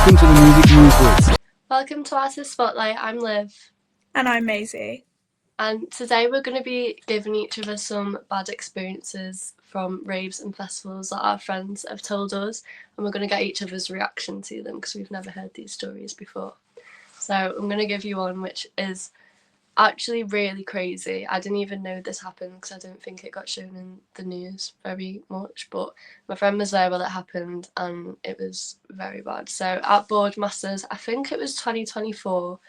Welcome to the Music News Blitz. Welcome to Artist Spotlight. I'm Liv. And I'm Maisie. And today we're going to be giving each of us some bad experiences from raves and festivals that our friends have told us. And we're going to get each of us' reaction to them because we've never heard these stories before. So I'm going to give you one which is actually really crazy. I didn't even know this happened because I don't think it got shown in the news very much, but my friend was there while it happened and it was very bad. So at Boardmasters, I think it was 2024,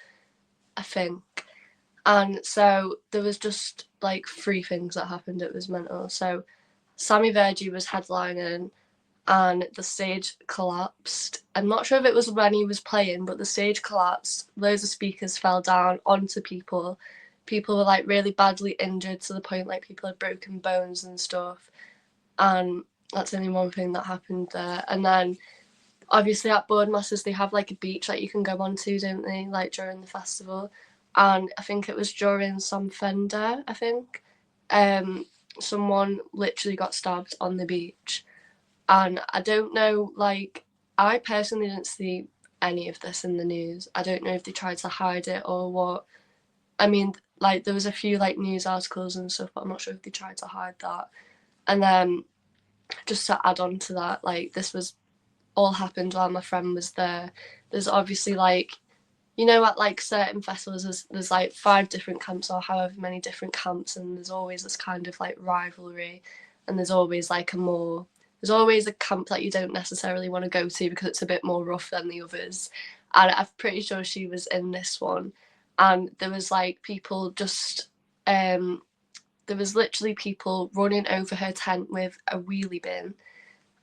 and so there was just like 3 things that happened. It was mental. So Sammy Vergy was headlining and the stage collapsed. I'm not sure if it was when he was playing, but the stage collapsed. Loads of speakers fell down onto people. People were like really badly injured to the point like people had broken bones and stuff. And that's only one thing that happened there. And then obviously at Boardmasters they have like a beach that you can go onto, don't they? Like during the festival. And I think it was during some Fender, someone literally got stabbed on the beach. And I don't know, like, I personally didn't see any of this in the news. I don't know if they tried to hide it or what. I mean, like, there was a few, like, news articles and stuff, but I'm not sure if they tried to hide that. And then, just to add on to that, like, this was all happened while my friend was there. There's obviously, like, you know, at, like, certain festivals, there's like, 5 different camps or however many different camps, and there's always this kind of, like, rivalry, and there's always, like, there's always a camp that you don't necessarily want to go to because it's a bit more rough than the others. And I'm pretty sure she was in this one. And there was like people just, there was literally people running over her tent with a wheelie bin.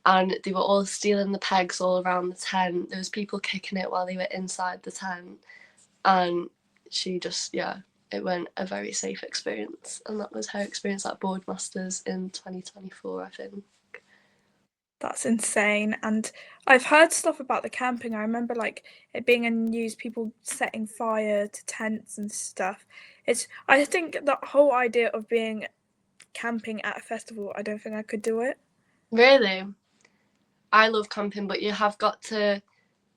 And they were all stealing the pegs all around the tent. There was people kicking it while they were inside the tent. And she just, it went a very safe experience. And that was her experience at Boardmasters in 2024, I think. That's insane. And I've heard stuff about the camping. I remember like it being in the news, people setting fire to tents and stuff. I think the whole idea of being camping at a festival, I don't think I could do it. Really? I love camping, but you have got to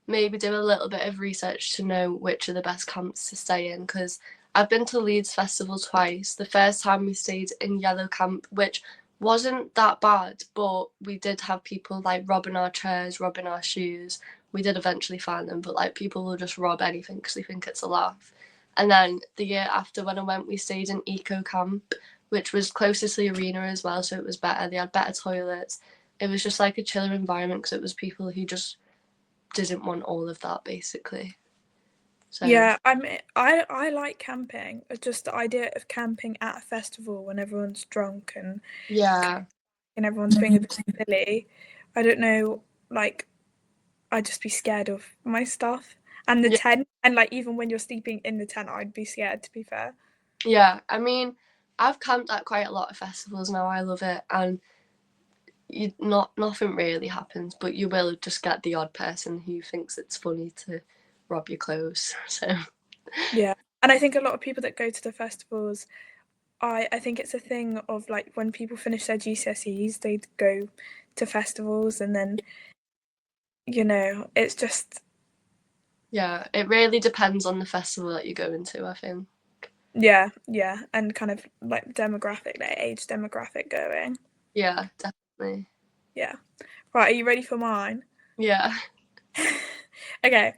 maybe do a little bit of research to know which are the best camps to stay in, because I've been to Leeds Festival twice. The first time we stayed in Yellow Camp, which wasn't that bad, but we did have people like robbing our chairs, robbing our shoes. We did eventually find them, but like people will just rob anything because they think it's a laugh. And then the year after when I went, we stayed in Eco Camp, which was closest to the arena as well, so it was better. They had better toilets. It was just like a chiller environment because it was people who just didn't want all of that, basically. So yeah, I like camping. It's just the idea of camping at a festival when everyone's drunk and everyone's being a bit silly. I don't know, like I'd just be scared of my stuff and the tent, and like even when you're sleeping in the tent, I'd be scared, to be fair. Yeah, I mean, I've camped at quite a lot of festivals now. I love it, and nothing really happens, but you will just get the odd person who thinks it's funny to rob your clothes. So yeah, and I think a lot of people that go to the festivals, I think it's a thing of like when people finish their GCSEs, they'd go to festivals, and then it's just it really depends on the festival that you go into, I think. Yeah, and kind of like demographic, like age demographic going. Yeah, definitely. Yeah. Right, are you ready for mine? Yeah. Okay.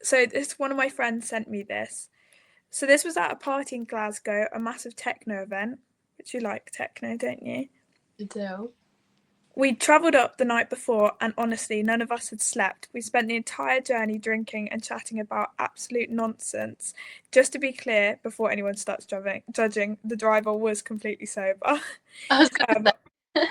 So one of my friends sent me this. So this was at a party in Glasgow, a massive techno event, which you like techno, don't you? I do. We'd travelled up the night before, and honestly, none of us had slept. We spent the entire journey drinking and chatting about absolute nonsense. Just to be clear, before anyone starts judging, the driver was completely sober. I was gonna say.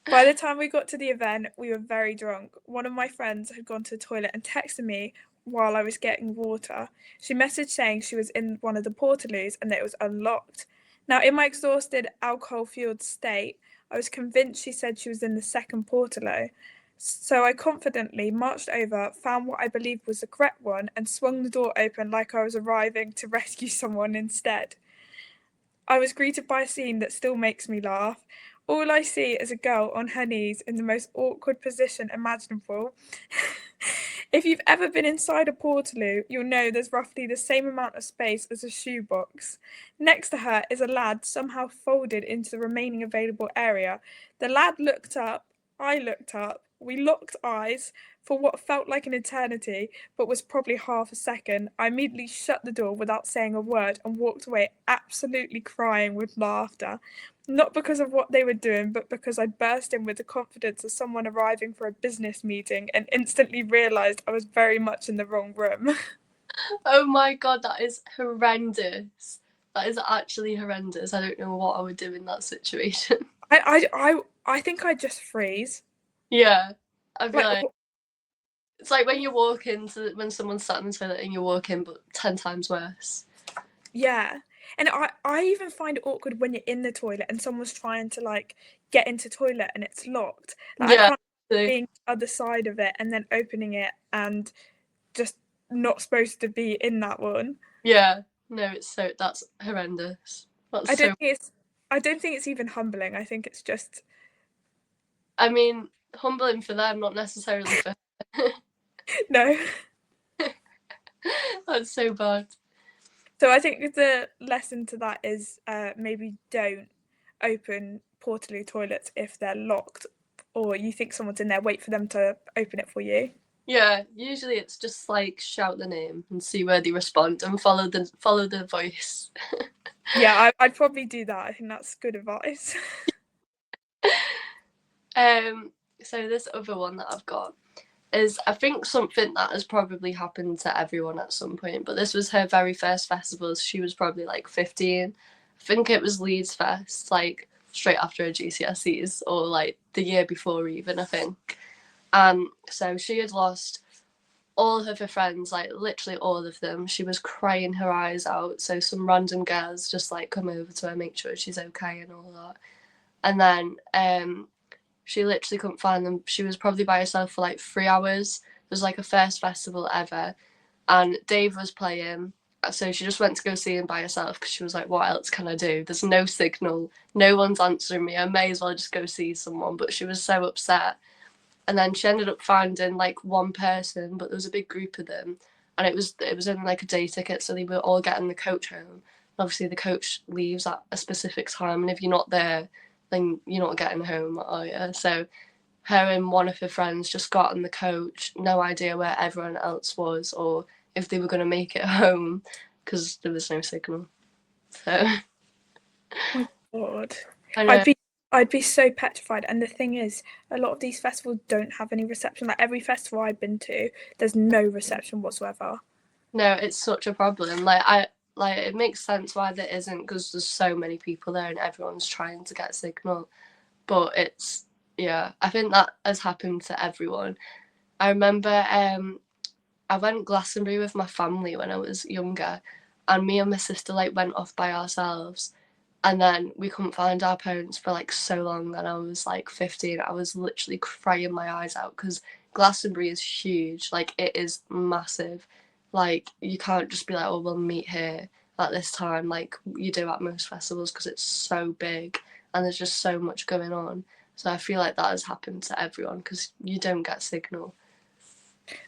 By the time we got to the event, we were very drunk. One of my friends had gone to the toilet and texted me while I was getting water. She messaged saying she was in one of the Portaloos and that it was unlocked. Now, in my exhausted, alcohol-fueled state, I was convinced she said she was in the second Portaloo. So I confidently marched over, found what I believed was the correct one, and swung the door open like I was arriving to rescue someone instead. I was greeted by a scene that still makes me laugh. All I see is a girl on her knees in the most awkward position imaginable. If you've ever been inside a Portaloo, you'll know there's roughly the same amount of space as a shoebox. Next to her is a lad somehow folded into the remaining available area. The lad looked up, I looked up, we locked eyes for what felt like an eternity, but was probably half a second. I immediately shut the door without saying a word and walked away absolutely crying with laughter. Not because of what they were doing, but because I burst in with the confidence of someone arriving for a business meeting and instantly realised I was very much in the wrong room. Oh my god, that is horrendous. That is actually horrendous. I don't know what I would do in that situation. I think I'd just freeze. Yeah, I'd be Like, like, it's like when you walk into when someone's sat in the toilet and you walk in, but 10 times worse. yeah. And I even find it awkward when you're in the toilet and someone's trying to like get into toilet and it's locked. Like I Yeah, can't being the other side of it and then opening it and just not supposed to be in that one. yeah. No, that's horrendous. That's I don't so. think it's I don't think it's even humbling. I think it's just I mean, humbling for them, not necessarily for. no. That's so bad. So I think the lesson to that is maybe don't open Portaloo toilets if they're locked or you think someone's in there, wait for them to open it for you. Yeah, usually it's just like shout the name and see where they respond and follow the voice. Yeah, I'd probably do that. I think that's good advice. So this other one that I've got is, I think, something that has probably happened to everyone at some point, but this was her very first festival. She was probably like 15. I think it was Leeds Fest, like straight after her GCSEs or like the year before even, I think. And so she had lost all of her friends, like literally all of them. She was crying her eyes out. So some random girls just like come over to her, make sure she's okay and all that. And then she literally couldn't find them. She was probably by herself for like 3 hours. It was like her first festival ever. And Dave was playing. So she just went to go see him by herself because she was like, what else can I do? There's no signal. No one's answering me. I may as well just go see someone. But she was so upset. And then she ended up finding like one person, but there was a big group of them. And it was in like a day ticket. So they were all getting the coach home. Obviously the coach leaves at a specific time. And if you're not there, then you're not getting home, are you? So her and one of her friends just got on the coach, no idea where everyone else was or if they were going to make it home because there was no signal. So Oh my god. I know. I'd be so petrified. And the thing is, a lot of these festivals don't have any reception. Like every festival I've been to, there's no reception whatsoever. No, it's such a problem. Like it makes sense why there isn't because there's so many people there and everyone's trying to get signal. But it's, yeah, I think that has happened to everyone. I remember I went Glastonbury with my family when I was younger, and me and my sister like went off by ourselves, and then we couldn't find our parents for like so long. And I was like 15. I was literally crying my eyes out because Glastonbury is huge. Like it is massive. Like you can't just be like, oh, we'll meet here at this time, like you do at most festivals because it's so big and there's just so much going on. So I feel like that has happened to everyone because you don't get signal.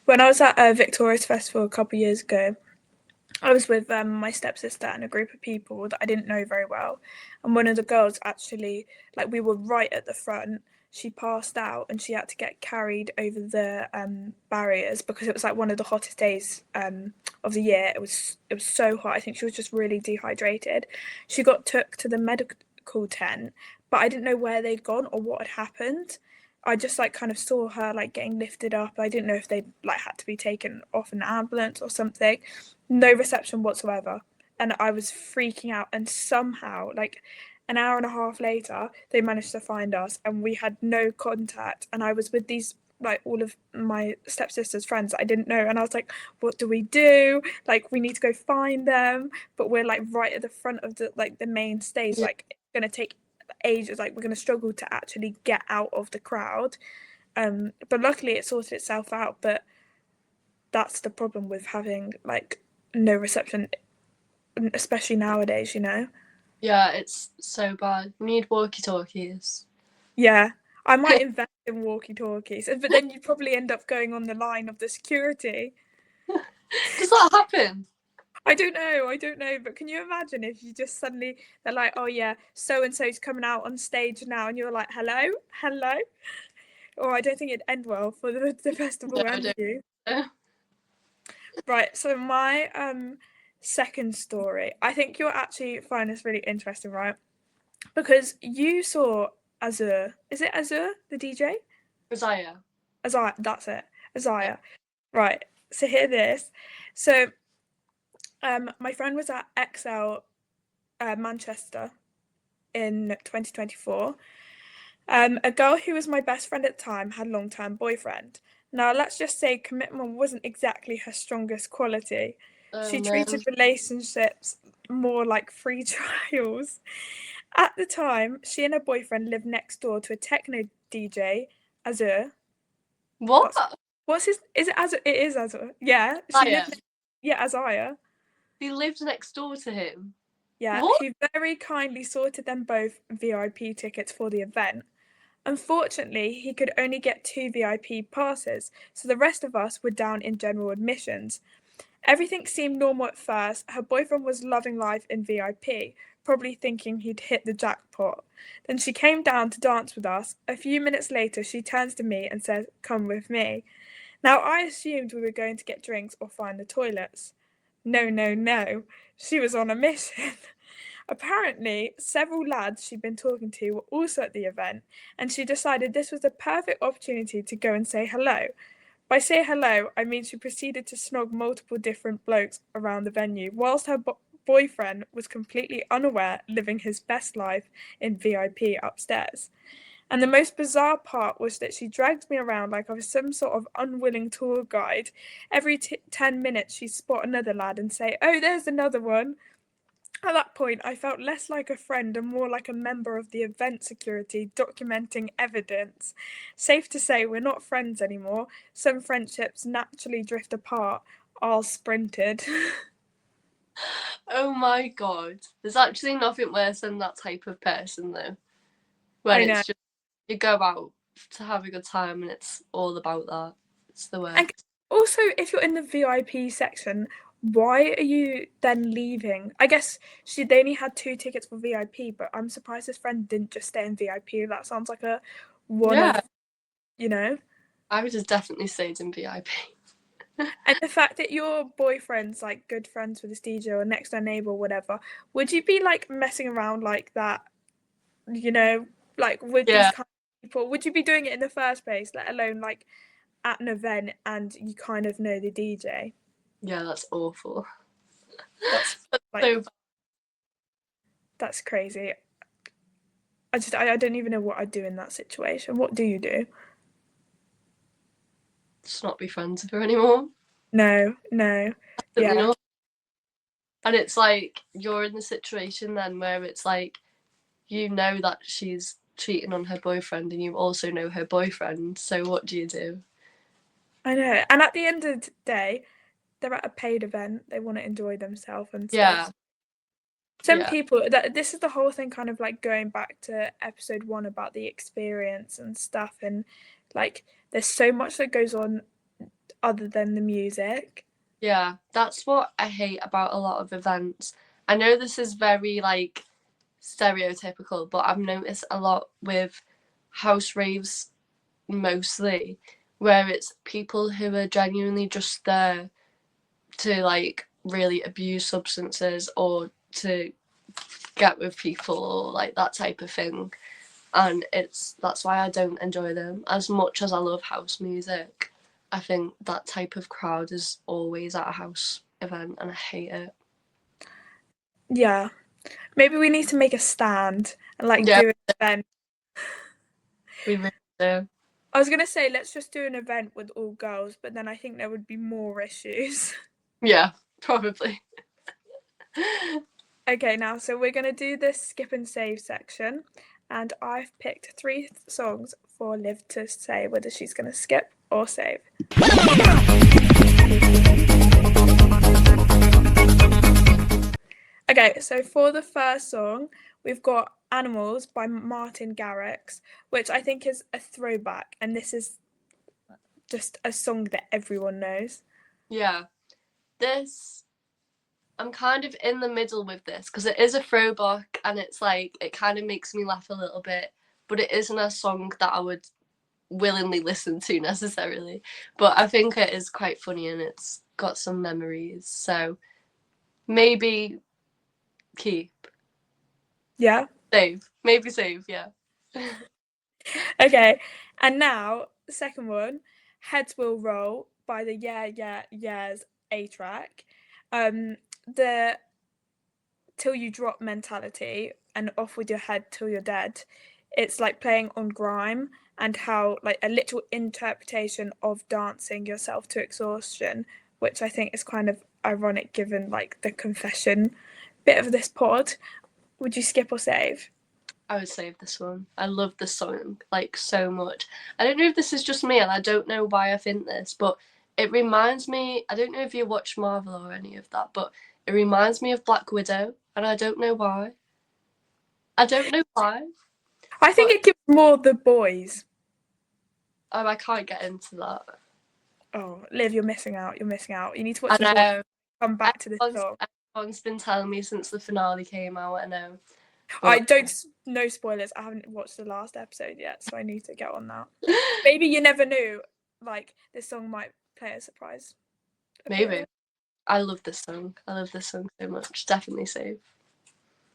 When I was at a Victoria's Festival a couple of years ago, I was with my stepsister and a group of people that I didn't know very well. And one of the girls actually, like, we were right at the front. She passed out and she had to get carried over the barriers because it was like one of the hottest days of the year. It was so hot. I think she was just really dehydrated. She got took to the medical tent, but I didn't know where they'd gone or what had happened. I just like kind of saw her like getting lifted up. I didn't know if they like had to be taken off an ambulance or something. No reception whatsoever. And I was freaking out. And somehow, like an hour and a half later, they managed to find us and we had no contact. And I was with these like all of my stepsister's friends that I didn't know. And I was like, what do we do? Like we need to go find them. But we're like right at the front of the like the main stage, Yeah. like it's gonna take ages, like we're going to struggle to actually get out of the crowd, but luckily it sorted itself out. But that's the problem with having like no reception, especially nowadays, you know. Yeah, it's so bad. We need walkie talkies. Yeah, I might invest in walkie-talkies, but then you'd probably end up going on the line of the security. Does that happen? I don't know, but can you imagine if you just suddenly, they're like, oh yeah, so-and-so's coming out on stage now, and you're like, hello? Or I don't think it'd end well for the festival No, and you. know. Right, so my second story, I think you'll actually find this really interesting, right? Because you saw Azur. Is it Azur, the DJ? Isaiah. Azaya, that's it. Azaya. Right. So hear this. So my friend was at XXL Manchester in 2024. A girl who was my best friend at the time had a long-term boyfriend. Now, let's just say commitment wasn't exactly her strongest quality. She treated relationships more like free trials. At the time, she and her boyfriend lived next door to a techno DJ, Azur. What? What's his? Is it Azur? It is Azur. Yeah, she lived. Yeah, Azaya. He lived next door to him. Yeah, what? He very kindly sorted them both VIP tickets for the event. Unfortunately, he could only get 2 VIP passes, so the rest of us were down in general admissions. Everything seemed normal at first. Her boyfriend was loving life in VIP, probably thinking he'd hit the jackpot. Then she came down to dance with us. A few minutes later, she turns to me and says, "Come with me." Now, I assumed we were going to get drinks or find the toilets. No. She was on a mission. Apparently, several lads she'd been talking to were also at the event, and she decided this was the perfect opportunity to go and say hello. By say hello, I mean she proceeded to snog multiple different blokes around the venue, whilst her boyfriend was completely unaware, living his best life in VIP upstairs. And the most bizarre part was that she dragged me around like I was some sort of unwilling tour guide. Every 10 minutes she'd spot another lad and say, "Oh, there's another one." At that point, I felt less like a friend and more like a member of the event security documenting evidence. Safe to say, we're not friends anymore. Some friendships naturally drift apart. Ours sprinted. Oh my god. There's actually nothing worse than that type of person, though. I When know. it's just, you go out to have a good time and it's all about that. It's the worst. And also, if you're in the VIP section, why are you then leaving? I guess they only had 2 tickets for VIP, but I'm surprised his friend didn't just stay in VIP. That sounds like a one of, you know? I would have definitely stayed in VIP. And the fact that your boyfriend's like good friends with this DJ or next door neighbor or whatever, would you be like messing around like that, you know, like with these kind of people? Would you be doing it in the first place, let alone like at an event and you kind of know the DJ? Yeah, that's awful. That's like, so bad. That's crazy. I don't even know what I'd do in that situation. What do you do? Just not be friends with her anymore. No. Yeah. Not. And it's like you're in the situation then where it's like you know that she's cheating on her boyfriend and you also know her boyfriend, so what do you do? I know. And at the end of the day, they're at a paid event. They want to enjoy themselves and stuff. Some people, this is the whole thing, kind of like going back to episode 1 about the experience and stuff, and like there's so much that goes on other than the music. Yeah, that's what I hate about a lot of events. I know this is very like stereotypical, but I've noticed a lot with house raves mostly, where it's people who are genuinely just there to like really abuse substances or to get with people or like that type of thing, and that's why I don't enjoy them as much as I love house music. I think that type of crowd is always at a house event and I hate it. Yeah, maybe we need to make a stand and like do an event. We really do. I was gonna say let's just do an event with all girls, but then I think there would be more issues. Yeah, probably. Okay, now so we're gonna do this skip and save section, and I've picked 3 songs for Liv to say whether she's gonna skip or save. Okay, so for the first song, we've got Animals by Martin Garrix, which I think is a throwback, and this is just a song that everyone knows. Yeah. I'm kind of in the middle with this because it is a throwback and it's like it kind of makes me laugh a little bit, but it isn't a song that I would willingly listen to necessarily. But I think it is quite funny and it's got some memories. So maybe keep. Yeah. Save. Maybe save, yeah. Okay. And now, the second one, Heads Will Roll by the Yeah Yeah Yeahs A track. The Till You Drop mentality and Off With Your Head Till You're Dead. It's like playing on grime and how like a literal interpretation of dancing yourself to exhaustion, which I think is kind of ironic given like the confession bit of this pod. Would you skip or save? I would save this one. I love this song like so much. I don't know if this is just me and I don't know why I think this, but it reminds me, I don't know if you watch Marvel or any of that, but it reminds me of Black Widow and I don't know why. I don't know why. I think it gives more the boys. Oh, I can't get into that. Oh, Liv, you're missing out. You're missing out. You need to watch I the boys. know. Come back to this song. Everyone's been telling me since the finale came out, I know. I don't, no spoilers. I haven't watched the last episode yet, so I need to get on that. Maybe you never knew, like, this song might play a surprise. Maybe. I love this song. I love this song so much. Definitely save.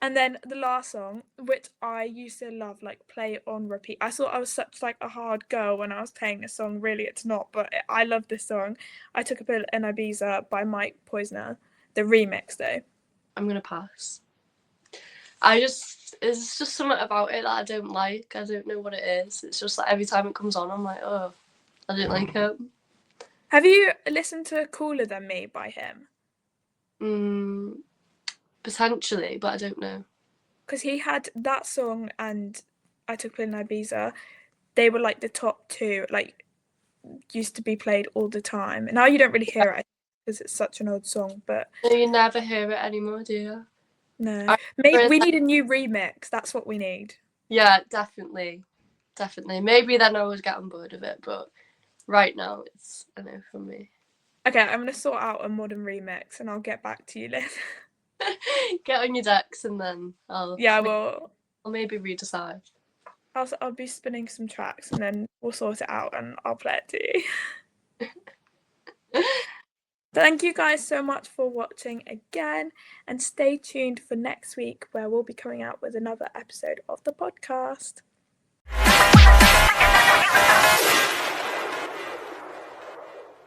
And then the last song, which I used to love, like play on repeat. I thought I was such like a hard girl when I was playing this song. Really, it's not, but I love this song. I Took a Pill in Ibiza by Mike Poisoner. The remix, though. I'm gonna pass. It's just something about it that I don't like. I don't know what it is. It's just like every time it comes on, I'm like, oh, I don't like it. Have you listened to Cooler Than Me by him? Potentially, but I don't know. Because he had that song and I Took a Pill in Ibiza. They were like the top two, like used to be played all the time. Now you don't really hear it because it's such an old song, but No, you never hear it anymore, do you? no. Maybe we need a new remix. That's what we need. Yeah, definitely. Maybe then I would get on board with it, but right now it's a no from me. Okay, I'm gonna sort out a modern remix and I'll get back to you, Liz. Get on your decks and then I'll maybe redecide. I'll be spinning some tracks and then we'll sort it out and I'll play it to you. Thank you guys so much for watching again and stay tuned for next week where we'll be coming out with another episode of the podcast.